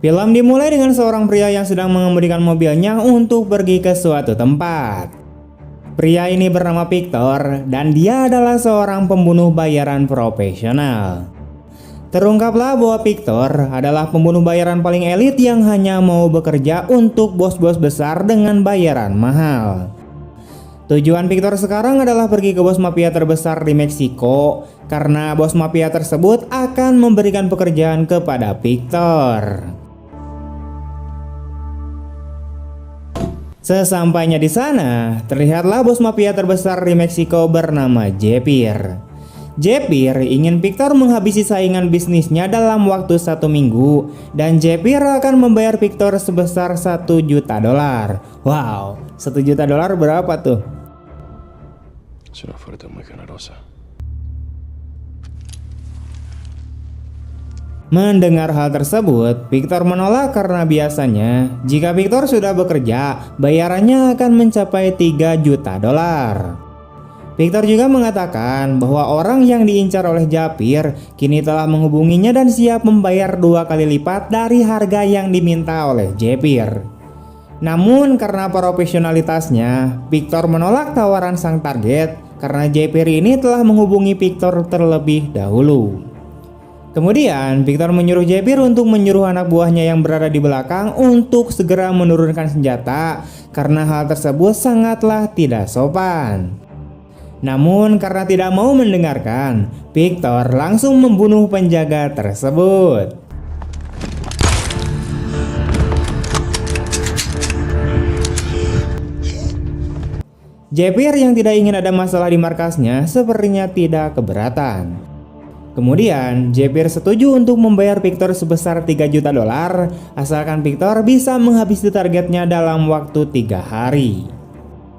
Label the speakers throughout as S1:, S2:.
S1: Film dimulai dengan seorang pria yang sedang mengemudikan mobilnya untuk pergi ke suatu tempat. Pria ini bernama Victor dan dia adalah seorang pembunuh bayaran profesional. Terungkaplah bahwa Victor adalah pembunuh bayaran paling elit yang hanya mau bekerja untuk bos-bos besar dengan bayaran mahal. Tujuan Victor sekarang adalah pergi ke bos mafia terbesar di Meksiko karena bos mafia tersebut akan memberikan pekerjaan kepada Victor. Sesampainya di sana, terlihatlah bos mafia terbesar di Meksiko bernama Jepir. Jepir ingin Victor menghabisi saingan bisnisnya dalam waktu 1 minggu dan Jepir akan membayar Victor sebesar $1 juta. Wow, $1 juta berapa tuh?
S2: Es una oferta muy generosa.
S1: Mendengar hal tersebut, Victor menolak karena biasanya jika Victor sudah bekerja, bayarannya akan mencapai $3 juta. Victor juga mengatakan bahwa orang yang diincar oleh Jepir kini telah menghubunginya dan siap membayar 2 kali lipat dari harga yang diminta oleh Jepir. Namun karena profesionalitasnya, Victor menolak tawaran sang target karena Jepir ini telah menghubungi Victor terlebih dahulu. Kemudian Victor menyuruh Jepir untuk menyuruh anak buahnya yang berada di belakang untuk segera menurunkan senjata karena hal tersebut sangatlah tidak sopan. Namun karena tidak mau mendengarkan, Victor langsung membunuh penjaga tersebut. Jepir yang tidak ingin ada masalah di markasnya sepertinya tidak keberatan. Kemudian Jepir setuju untuk membayar Victor sebesar $3 juta asalkan Victor bisa menghabisi targetnya dalam waktu 3 hari.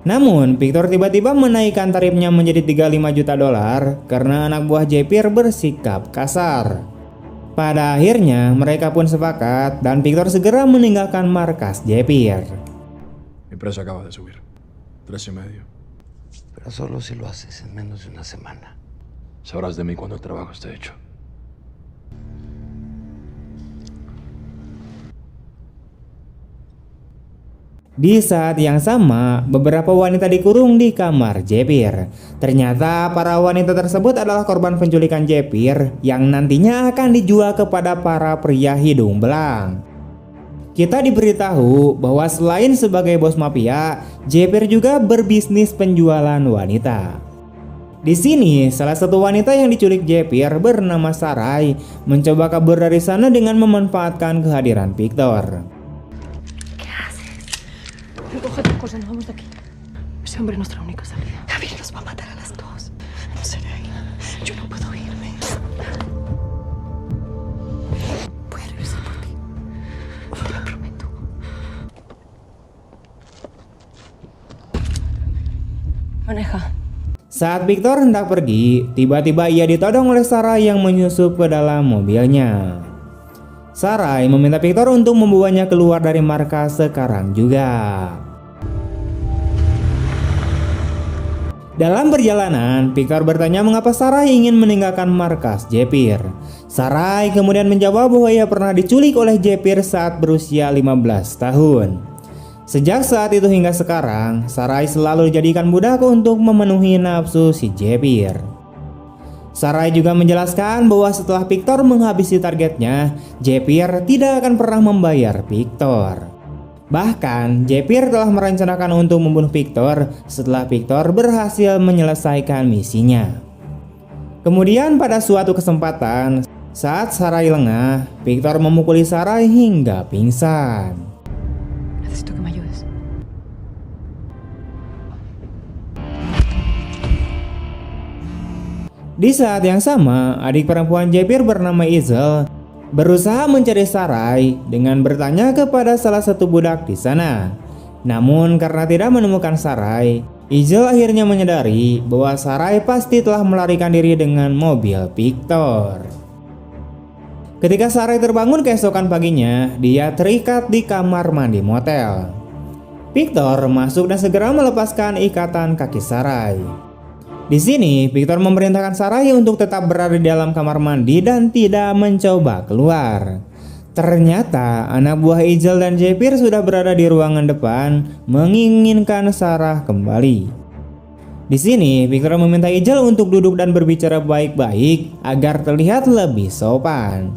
S1: Namun Victor tiba-tiba menaikkan tarifnya menjadi $35 juta karena anak buah Jepir bersikap kasar. Pada akhirnya mereka pun sepakat dan Victor segera meninggalkan markas Jepir.
S2: Mi precio acaba de subir. 3,5.
S3: Pero solo si lo haces en menos de una semana.
S2: Sabrás de mí cuando el trabajo esté hecho.
S1: Di saat yang sama, beberapa wanita dikurung di kamar Jepir. Ternyata para wanita tersebut adalah korban penculikan Jepir yang nantinya akan dijual kepada para pria hidung belang. Kita diberitahu bahwa selain sebagai bos mafia, Jepir juga berbisnis penjualan wanita. Di sini, salah satu wanita yang diculik Jepir bernama Sarai mencoba kabur dari sana dengan memanfaatkan kehadiran Victor.
S4: ¿Qué haces? Recoge tus cosas, nos vamos de aquí. Ese hombre es nuestra única salida. Javier nos va a matar a las dos. No sé de ahí. Yo no puedo irme. Voy a regresar por ti. Te lo prometo. Maneja.
S1: Saat Victor hendak pergi, tiba-tiba ia ditodong oleh Sarai yang menyusup ke dalam mobilnya. Sarai meminta Victor untuk membawanya keluar dari markas sekarang juga. Dalam perjalanan, Victor bertanya mengapa Sarai ingin meninggalkan markas Jepir. Sarai kemudian menjawab bahwa ia pernah diculik oleh Jepir saat berusia 15 tahun. Sejak saat itu hingga sekarang, Sarai selalu dijadikan budak untuk memenuhi nafsu si Jepir. Sarai juga menjelaskan bahwa setelah Victor menghabisi targetnya, Jepir tidak akan pernah membayar Victor. Bahkan, Jepir telah merencanakan untuk membunuh Victor setelah Victor berhasil menyelesaikan misinya. Kemudian pada suatu kesempatan, saat Sarai lengah, Victor memukuli Sarai hingga pingsan.
S4: Necesito que me ayudes.
S1: Di saat yang sama, adik perempuan Jepir bernama Izel berusaha mencari Sarai dengan bertanya kepada salah satu budak di sana. Namun karena tidak menemukan Sarai, Izel akhirnya menyadari bahwa Sarai pasti telah melarikan diri dengan mobil Victor. Ketika Sarai terbangun keesokan paginya, dia terikat di kamar mandi motel. Victor masuk dan segera melepaskan ikatan kaki Sarai. Di sini, Victor memerintahkan Sarai untuk tetap berada di dalam kamar mandi dan tidak mencoba keluar. Ternyata anak buah Ijal dan Jepir sudah berada di ruangan depan menginginkan Sarah kembali. Di sini Victor meminta Ijal untuk duduk dan berbicara baik-baik agar terlihat lebih sopan.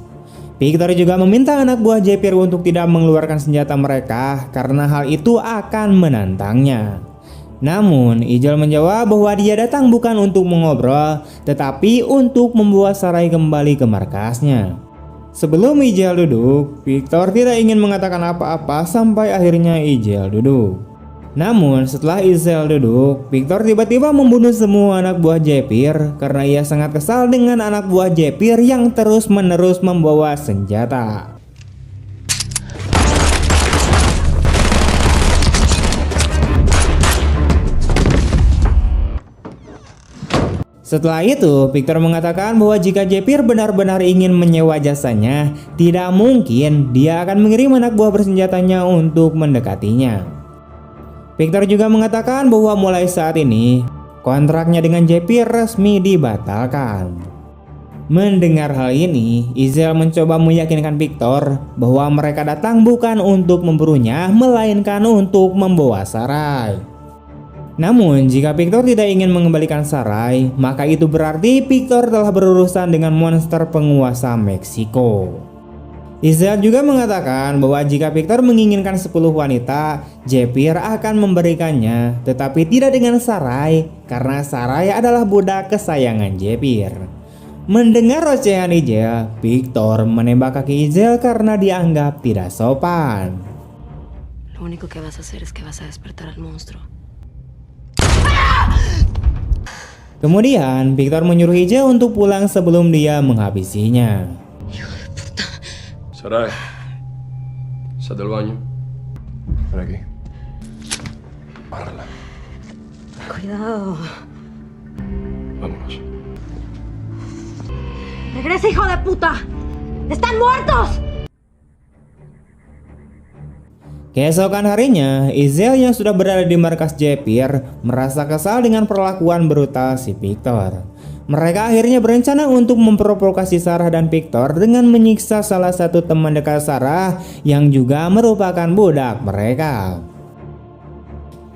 S1: Victor juga meminta anak buah Jepir untuk tidak mengeluarkan senjata mereka karena hal itu akan menantangnya. Namun Ijal menjawab bahwa dia datang bukan untuk mengobrol tetapi untuk membawa Sarai kembali ke markasnya. Sebelum Ijal duduk, Victor tidak ingin mengatakan apa-apa sampai akhirnya Ijal duduk. Namun setelah Ijal duduk, Victor tiba-tiba membunuh semua anak buah Jepir karena ia sangat kesal dengan anak buah Jepir yang terus-menerus membawa senjata. Setelah itu, Victor mengatakan bahwa jika Jepir benar-benar ingin menyewa jasanya, tidak mungkin dia akan mengirim anak buah bersenjatanya untuk mendekatinya. Victor juga mengatakan bahwa mulai saat ini, kontraknya dengan Jepir resmi dibatalkan. Mendengar hal ini, Ijal mencoba meyakinkan Victor bahwa mereka datang bukan untuk memburunya, melainkan untuk membawa Sarai. Namun jika Victor tidak ingin mengembalikan Sarai, maka itu berarti Victor telah berurusan dengan monster penguasa Meksiko. Ijal juga mengatakan bahwa jika Victor menginginkan 10 wanita, Jepir akan memberikannya, tetapi tidak dengan Sarai karena Sarai adalah budak kesayangan Jepir. Mendengar ocehan Ijal, Victor menembak kaki Ijal karena dianggap tidak sopan.
S4: Lo único que vas a hacer es que vas a despertar al monstruo.
S1: Kemudian Victor menyuruh Ijal untuk pulang sebelum dia menghabisinya.
S2: Sarai, sal del baño. Ven aquí. Agárrala.
S4: Cuidado.
S2: Vámonos.
S4: ¡Regresa, hijo de puta! ¡Están muertos!
S1: Keesokan harinya, Ijal yang sudah berada di markas Jepir merasa kesal dengan perlakuan brutal si Victor. Mereka akhirnya berencana untuk memprovokasi Sarah dan Victor dengan menyiksa salah satu teman dekat Sarah yang juga merupakan budak mereka.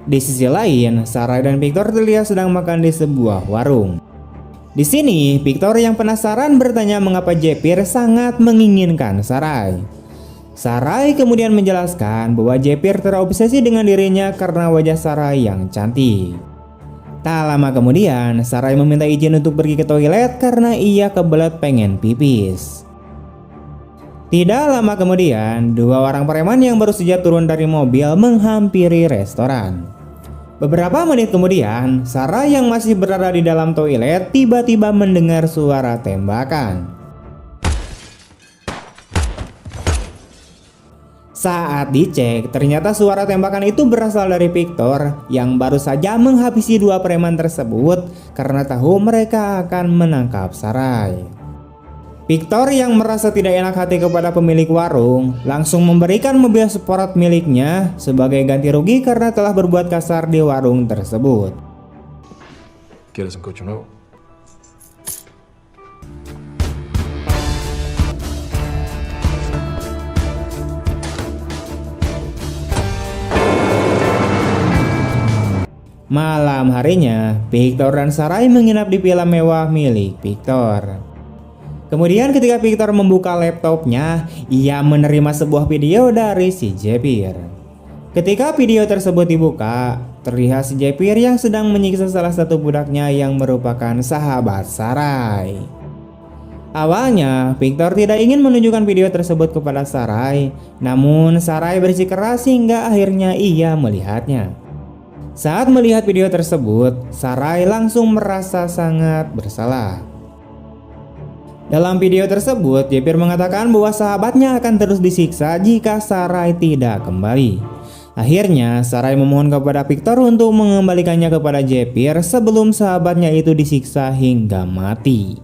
S1: Di sisi lain, Sarah dan Victor terlihat sedang makan di sebuah warung. Di sini, Victor yang penasaran bertanya mengapa Jepir sangat menginginkan Sarai. Sarai kemudian menjelaskan bahwa Jepir terobsesi dengan dirinya karena wajah Sarai yang cantik. Tak lama kemudian, Sarai meminta izin untuk pergi ke toilet karena ia kebelet pengen pipis. Tidak lama kemudian, 2 orang preman yang baru saja turun dari mobil menghampiri restoran. Beberapa menit kemudian, Sarai yang masih berada di dalam toilet tiba-tiba mendengar suara tembakan. Saat dicek, ternyata suara tembakan itu berasal dari Victor yang baru saja menghabisi 2 preman tersebut karena tahu mereka akan menangkap Sarai. Victor yang merasa tidak enak hati kepada pemilik warung langsung memberikan mobil sport miliknya sebagai ganti rugi karena telah berbuat kasar di warung tersebut.
S2: ¿Quieres un coche nuevo?
S1: Malam harinya, Victor dan Sarai menginap di villa mewah milik Victor. Kemudian ketika Victor membuka laptopnya, ia menerima sebuah video dari si Jepir. Ketika video tersebut dibuka, terlihat si Jepir yang sedang menyiksa salah satu budaknya yang merupakan sahabat Sarai. Awalnya, Victor tidak ingin menunjukkan video tersebut kepada Sarai, namun Sarai bersikeras hingga akhirnya ia melihatnya. Saat melihat video tersebut, Sarai langsung merasa sangat bersalah. Dalam video tersebut, Jepir mengatakan bahwa sahabatnya akan terus disiksa jika Sarai tidak kembali. Akhirnya, Sarai memohon kepada Victor untuk mengembalikannya kepada Jepir sebelum sahabatnya itu disiksa hingga mati.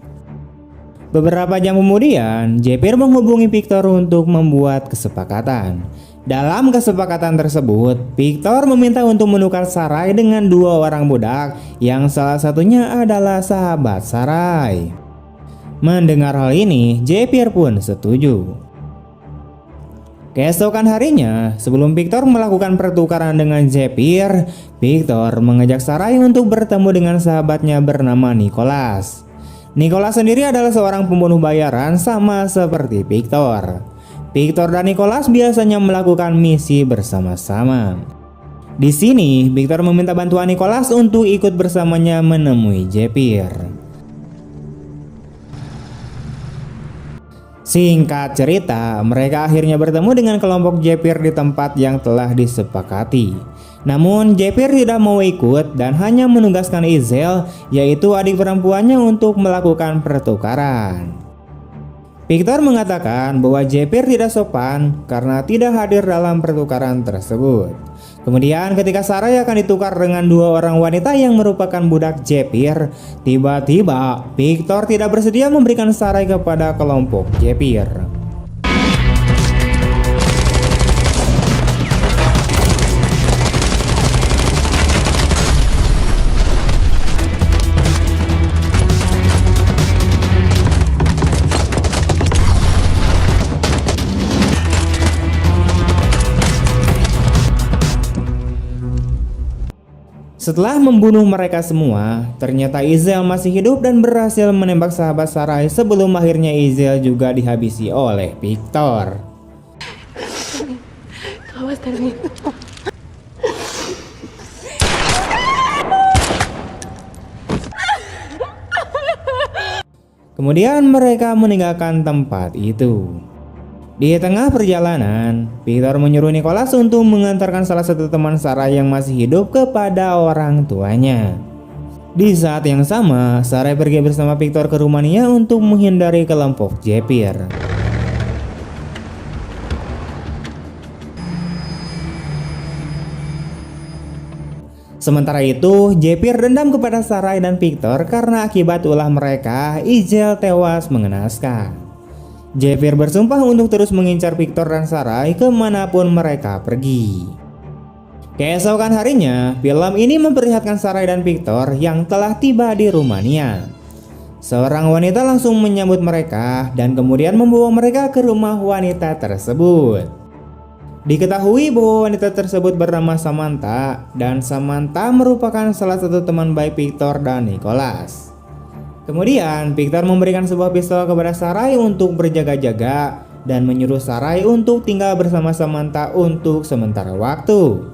S1: Beberapa jam kemudian, Jepir menghubungi Victor untuk membuat kesepakatan. Dalam kesepakatan tersebut, Victor meminta untuk menukar Sarai dengan 2 orang budak yang salah satunya adalah sahabat Sarai. Mendengar hal ini, Jepir pun setuju. Keesokan harinya, sebelum Victor melakukan pertukaran dengan Jepir, Victor mengajak Sarai untuk bertemu dengan sahabatnya bernama Nicholas. Nicholas sendiri adalah seorang pembunuh bayaran sama seperti Victor. Victor dan Nicholas biasanya melakukan misi bersama-sama. Di sini, Victor meminta bantuan Nicholas untuk ikut bersamanya menemui Jepir. Singkat cerita, mereka akhirnya bertemu dengan kelompok Jepir di tempat yang telah disepakati. Namun Jepir tidak mau ikut dan hanya menugaskan Izel, yaitu adik perempuannya, untuk melakukan pertukaran. Victor mengatakan bahwa Jepir tidak sopan karena tidak hadir dalam pertukaran tersebut. Kemudian ketika Sarai akan ditukar dengan dua orang wanita yang merupakan budak Jepir, tiba-tiba Victor tidak bersedia memberikan Sarai kepada kelompok Jepir. Setelah membunuh mereka semua, ternyata Izel masih hidup dan berhasil menembak sahabat Sarai sebelum akhirnya Izel juga dihabisi oleh Victor.
S4: Todo va a estar bien.
S1: Kemudian mereka meninggalkan tempat itu. Di tengah perjalanan, Victor menyuruh Nicholas untuk mengantarkan salah satu teman Sarai yang masih hidup kepada orang tuanya. Di saat yang sama, Sarai pergi bersama Victor ke Rumania untuk menghindari kelompok Jepir. Sementara itu, Jepir dendam kepada Sarai dan Victor karena akibat ulah mereka, Izel tewas mengenaskan. Jepir bersumpah untuk terus mengincar Victor dan Sarai kemanapun mereka pergi. Keesokan harinya, film ini memperlihatkan Sarai dan Victor yang telah tiba di Rumania. Seorang wanita langsung menyambut mereka dan kemudian membawa mereka ke rumah wanita tersebut. Diketahui bahwa wanita tersebut bernama Samantha dan Samantha merupakan salah satu teman baik Victor dan Nicholas. Kemudian Victor memberikan sebuah pistol kepada Sarai untuk berjaga-jaga dan menyuruh Sarai untuk tinggal bersama Samantha untuk sementara waktu.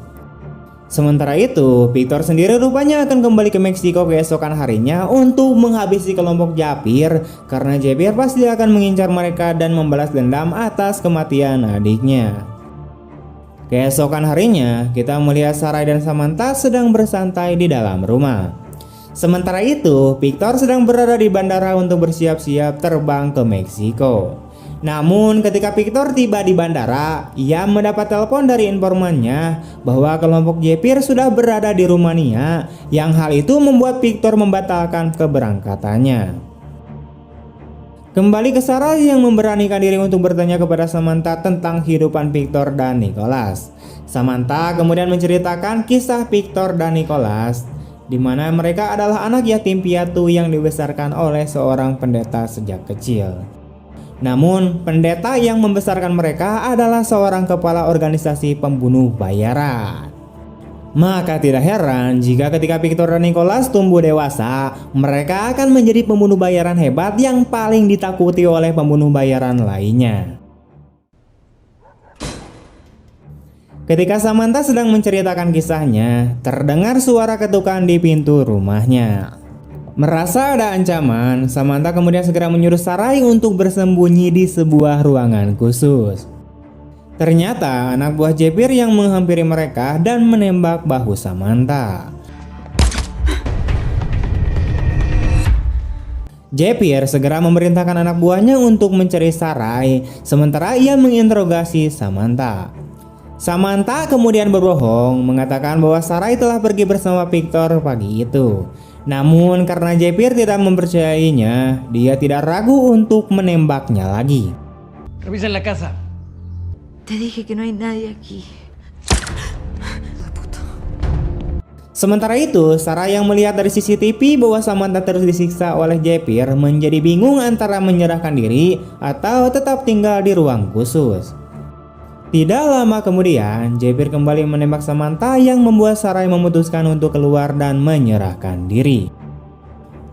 S1: Sementara itu, Victor sendiri rupanya akan kembali ke Meksiko keesokan harinya untuk menghabisi kelompok Jepir karena Jepir pasti akan mengincar mereka dan membalas dendam atas kematian adiknya. Keesokan harinya, kita melihat Sarai dan Samantha sedang bersantai di dalam rumah. Sementara itu, Victor sedang berada di bandara untuk bersiap-siap terbang ke Meksiko. Namun ketika Victor tiba di bandara, ia mendapat telepon dari informannya bahwa kelompok Jepir sudah berada di Rumania, yang hal itu membuat Victor membatalkan keberangkatannya. Kembali ke Sarai yang memberanikan diri untuk bertanya kepada Samantha tentang kehidupan Victor dan Nicholas. Samantha kemudian menceritakan kisah Victor dan Nicholas, di mana mereka adalah anak yatim piatu yang dibesarkan oleh seorang pendeta sejak kecil. Namun, pendeta yang membesarkan mereka adalah seorang kepala organisasi pembunuh bayaran. Maka tidak heran jika ketika Victor dan Nicholas tumbuh dewasa, mereka akan menjadi pembunuh bayaran hebat yang paling ditakuti oleh pembunuh bayaran lainnya. Ketika Samantha sedang menceritakan kisahnya, terdengar suara ketukan di pintu rumahnya. Merasa ada ancaman, Samantha kemudian segera menyuruh Sarai untuk bersembunyi di sebuah ruangan khusus. Ternyata anak buah Jepir yang menghampiri mereka dan menembak bahu Samantha. Jepir segera memerintahkan anak buahnya untuk mencari Sarai, sementara ia menginterogasi Samantha. Samantha kemudian berbohong, mengatakan bahwa Sarai telah pergi bersama Victor pagi itu. Namun karena Jepir tidak mempercayainya, dia tidak ragu untuk menembaknya lagi.
S5: Revisen la casa.
S6: Te dije que no hay nadie aquí.
S1: Sementara itu, Sarai yang melihat dari CCTV bahwa Samantha terus disiksa oleh Jepir menjadi bingung antara menyerahkan diri atau tetap tinggal di ruang khusus. Tidak lama kemudian, Jepir kembali menembak Samantha yang membuat Sarai memutuskan untuk keluar dan menyerahkan diri.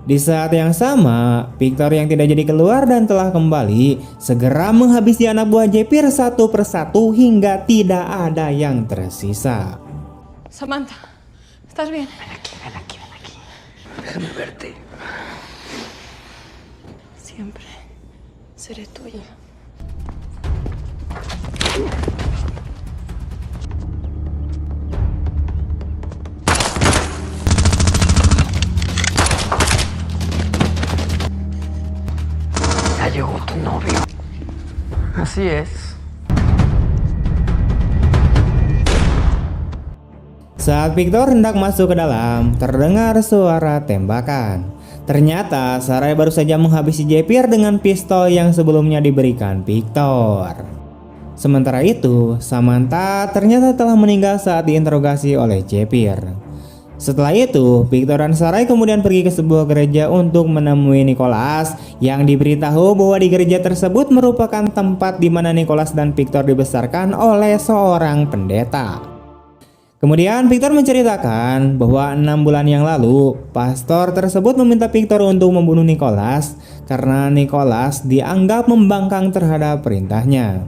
S1: Di saat yang sama, Victor yang tidak jadi keluar dan telah kembali segera menghabisi anak buah Jepir satu persatu hingga tidak ada yang tersisa.
S4: Samantha, ¿estás bien?
S3: Ven aquí. Déjame verte.
S4: Siempre seré tuya.
S3: Ya llegó tu novio. Así es.
S1: Saat Victor hendak masuk ke dalam, terdengar suara tembakan. Ternyata Sarai baru saja menghabisi Jepir dengan pistol yang sebelumnya diberikan Victor. Sementara itu, Samantha ternyata telah meninggal saat diinterogasi oleh Jepir. Setelah itu, Victor dan Sarai kemudian pergi ke sebuah gereja untuk menemui Nicholas yang diberitahu bahwa di gereja tersebut merupakan tempat di mana Nicholas dan Victor dibesarkan oleh seorang pendeta. Kemudian Victor menceritakan bahwa 6 bulan yang lalu, pastor tersebut meminta Victor untuk membunuh Nicholas karena Nicholas dianggap membangkang terhadap perintahnya.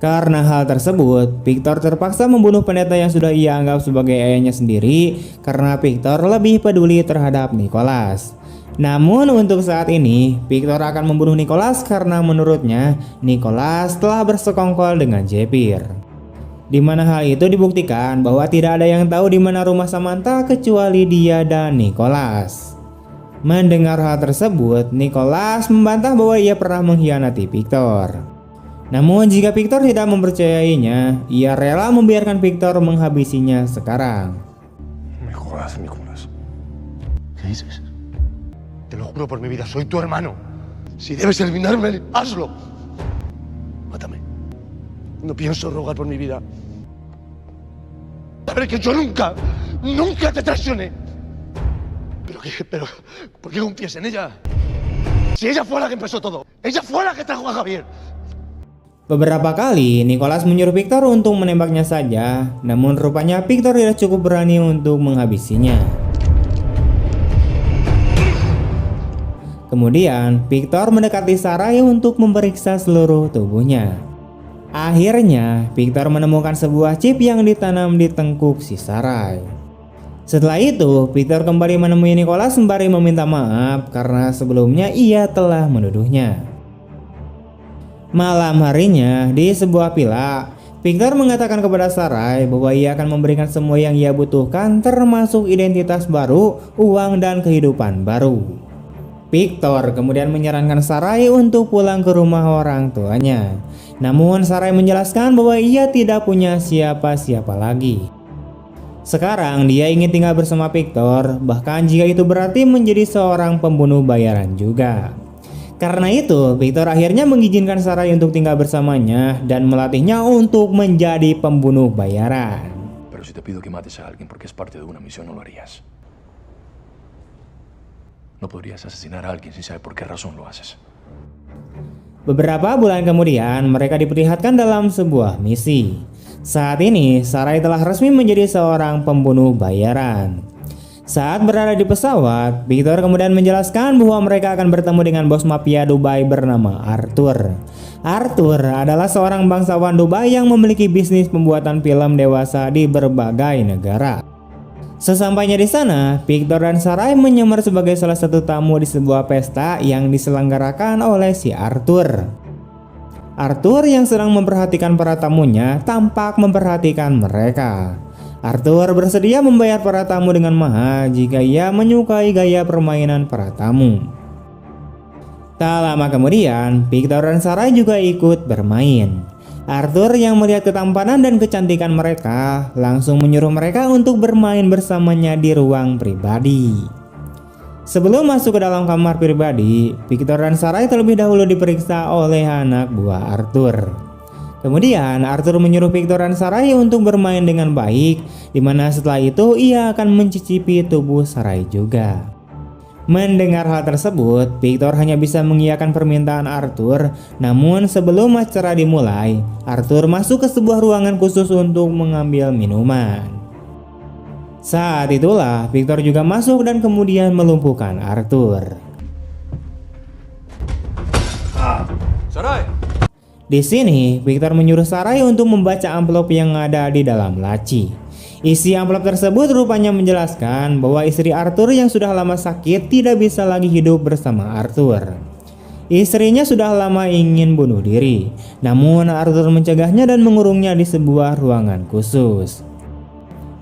S1: Karena hal tersebut, Victor terpaksa membunuh pendeta yang sudah ia anggap sebagai ayahnya sendiri karena Victor lebih peduli terhadap Nicholas. Namun untuk saat ini, Victor akan membunuh Nicholas karena menurutnya Nicholas telah bersekongkol dengan Jepir. Di mana hal itu dibuktikan bahwa tidak ada yang tahu di mana rumah Samantha kecuali dia dan Nicholas. Mendengar hal tersebut, Nicholas membantah bahwa ia pernah mengkhianati Victor. Namun jika Victor tidak mempercayainya, ia rela membiarkan Victor menghabisinya sekarang.
S3: Me jodas, Nicolás. ¿Qué dices? Te lo juro por mi vida, soy tu hermano. Si debes eliminarme, hazlo. Mátame. No pienso rogar por mi vida. Sabré que yo nunca te traicioné. Pero, ¿por qué confías en ella? Si ella fue la que empezó todo. Ella fue la que trajo a Javier.
S1: Beberapa kali Nicholas menyuruh Victor untuk menembaknya saja, namun rupanya Victor tidak cukup berani untuk menghabisinya. Kemudian Victor mendekati Sarai untuk memeriksa seluruh tubuhnya. Akhirnya Victor menemukan sebuah chip yang ditanam di tengkuk si Sarai. Setelah itu Victor kembali menemui Nicholas sembari meminta maaf karena sebelumnya ia telah menuduhnya. Malam harinya di sebuah villa, Victor mengatakan kepada Sarai bahwa ia akan memberikan semua yang ia butuhkan termasuk identitas baru, uang dan kehidupan baru. Victor kemudian menyarankan Sarai untuk pulang ke rumah orang tuanya. Namun Sarai menjelaskan bahwa ia tidak punya siapa-siapa lagi. Sekarang dia ingin tinggal bersama Victor, bahkan jika itu berarti menjadi seorang pembunuh bayaran juga. Karena itu, Victor akhirnya mengizinkan Sarai untuk tinggal bersamanya dan melatihnya untuk menjadi pembunuh bayaran.
S2: Pero si te pido que mates a alguien porque es parte de una misión, no lo harías. No podrías asesinar a alguien sin saber por qué razón lo haces.
S1: Beberapa bulan kemudian, mereka diperlihatkan dalam sebuah misi. Saat ini, Sarai telah resmi menjadi seorang pembunuh bayaran. Saat berada di pesawat, Victor kemudian menjelaskan bahwa mereka akan bertemu dengan bos mafia Dubai bernama Arthur. Arthur adalah seorang bangsawan Dubai yang memiliki bisnis pembuatan film dewasa di berbagai negara. Sesampainya di sana, Victor dan Sarai menyamar sebagai salah satu tamu di sebuah pesta yang diselenggarakan oleh si Arthur. Arthur yang sedang memperhatikan para tamunya tampak memperhatikan mereka. Arthur bersedia membayar para tamu dengan mahal jika ia menyukai gaya permainan para tamu. Tak lama kemudian, Victor dan Sarai juga ikut bermain. Arthur yang melihat ketampanan dan kecantikan mereka langsung menyuruh mereka untuk bermain bersamanya di ruang pribadi. Sebelum masuk ke dalam kamar pribadi, Victor dan Sarai terlebih dahulu diperiksa oleh anak buah Arthur. Kemudian Arthur menyuruh Victor dan Sarai untuk bermain dengan baik, di mana setelah itu ia akan mencicipi tubuh Sarai juga. Mendengar hal tersebut, Victor hanya bisa mengiyakan permintaan Arthur. Namun sebelum acara dimulai, Arthur masuk ke sebuah ruangan khusus untuk mengambil minuman. Saat itulah Victor juga masuk dan kemudian melumpuhkan Arthur.
S2: Sarai!
S1: Di sini, Victor menyuruh Sarai untuk membaca amplop yang ada di dalam laci. Isi amplop tersebut rupanya menjelaskan bahwa istri Arthur yang sudah lama sakit tidak bisa lagi hidup bersama Arthur. Istrinya sudah lama ingin bunuh diri, namun Arthur mencegahnya dan mengurungnya di sebuah ruangan khusus.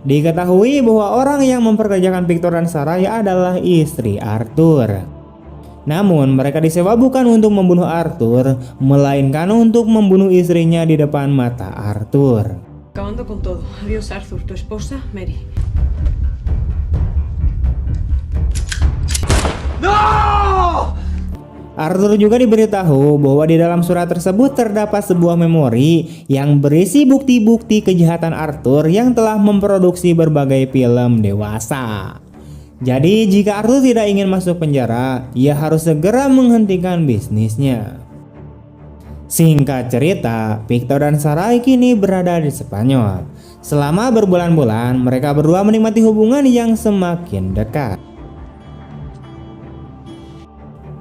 S1: Diketahui bahwa orang yang memperkerjakan Victor dan Sarai adalah istri Arthur. Namun mereka disewa bukan untuk membunuh Arthur, melainkan untuk membunuh istrinya di depan mata Arthur.
S4: Acabando con todo. Adiós, Arthur. Tu esposa, Mary.
S1: Arthur juga diberitahu bahwa di dalam surat tersebut terdapat sebuah memori yang berisi bukti-bukti kejahatan Arthur yang telah memproduksi berbagai film dewasa. Jadi jika Arthur tidak ingin masuk penjara, ia harus segera menghentikan bisnisnya. Singkat cerita, Victor dan Sarai kini berada di Spanyol. Selama berbulan-bulan, mereka berdua menikmati hubungan yang semakin dekat.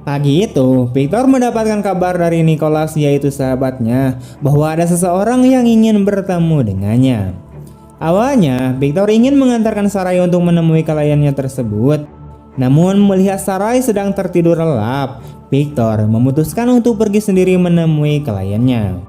S1: Pagi itu, Victor mendapatkan kabar dari Nicholas, yaitu sahabatnya, bahwa ada seseorang yang ingin bertemu dengannya. Awalnya, Victor ingin mengantarkan Sarai untuk menemui kliennya tersebut. Namun melihat Sarai sedang tertidur lelap, Victor memutuskan untuk pergi sendiri menemui kliennya.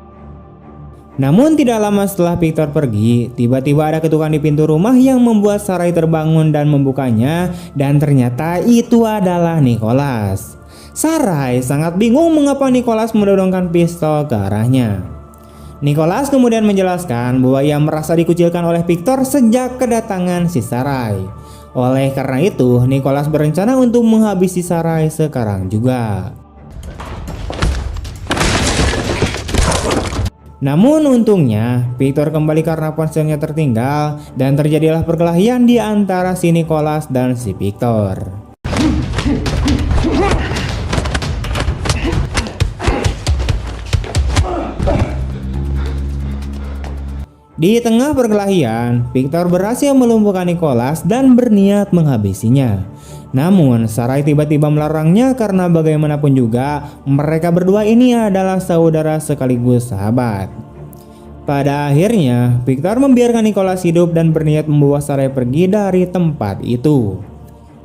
S1: Namun tidak lama setelah Victor pergi, tiba-tiba ada ketukan di pintu rumah yang membuat Sarai terbangun dan membukanya, dan ternyata itu adalah Nicholas. Sarai sangat bingung mengapa Nicholas mendorongkan pistol ke arahnya. Nicholas kemudian menjelaskan bahwa ia merasa dikucilkan oleh Victor sejak kedatangan si Sarai. Oleh karena itu, Nicholas berencana untuk menghabisi Sarai sekarang juga. Namun untungnya, Victor kembali karena ponselnya tertinggal dan terjadilah perkelahian di antara si Nicholas dan si Victor. Di tengah perkelahian, Victor berhasil melumpuhkan Nicholas dan berniat menghabisinya. Namun, Sarai tiba-tiba melarangnya karena bagaimanapun juga mereka berdua ini adalah saudara sekaligus sahabat. Pada akhirnya, Victor membiarkan Nicholas hidup dan berniat membawa Sarai pergi dari tempat itu.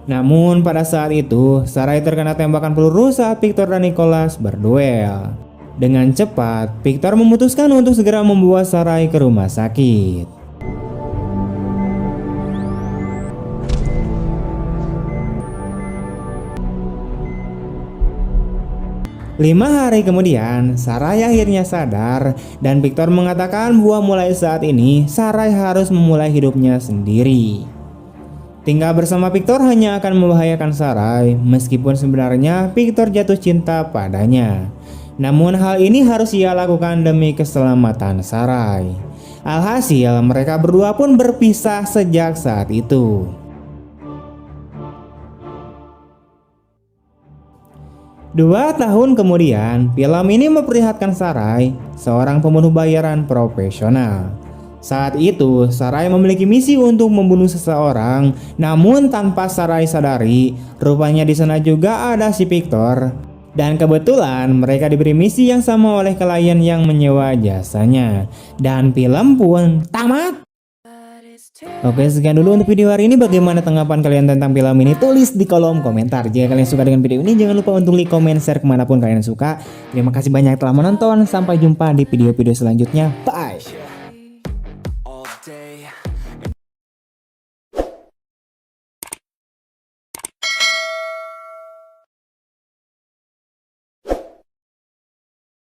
S1: Namun pada saat itu, Sarai terkena tembakan peluru saat Victor dan Nicholas berduel. Dengan cepat, Victor memutuskan untuk segera membawa Sarai ke rumah sakit. Lima hari kemudian, Sarai akhirnya sadar dan Victor mengatakan bahwa mulai saat ini Sarai harus memulai hidupnya sendiri. Tinggal bersama Victor hanya akan membahayakan Sarai, meskipun sebenarnya Victor jatuh cinta padanya. Namun hal ini harus ia lakukan demi keselamatan Sarai. Alhasil mereka berdua pun berpisah sejak saat itu. Dua tahun kemudian, film ini memperlihatkan Sarai, seorang pembunuh bayaran profesional. Saat itu, Sarai memiliki misi untuk membunuh seseorang, namun tanpa Sarai sadari, rupanya di sana juga ada si Victor. Dan kebetulan mereka diberi misi yang sama oleh klien yang menyewa jasanya. Dan film pun tamat. Oke, sekian dulu untuk video hari ini. Bagaimana tanggapan kalian tentang film ini? Tulis di kolom komentar. Jika kalian suka dengan video ini, jangan lupa untuk like, comment, share kemanapun kalian suka. Terima kasih banyak telah menonton. Sampai jumpa di video-video selanjutnya. Bye.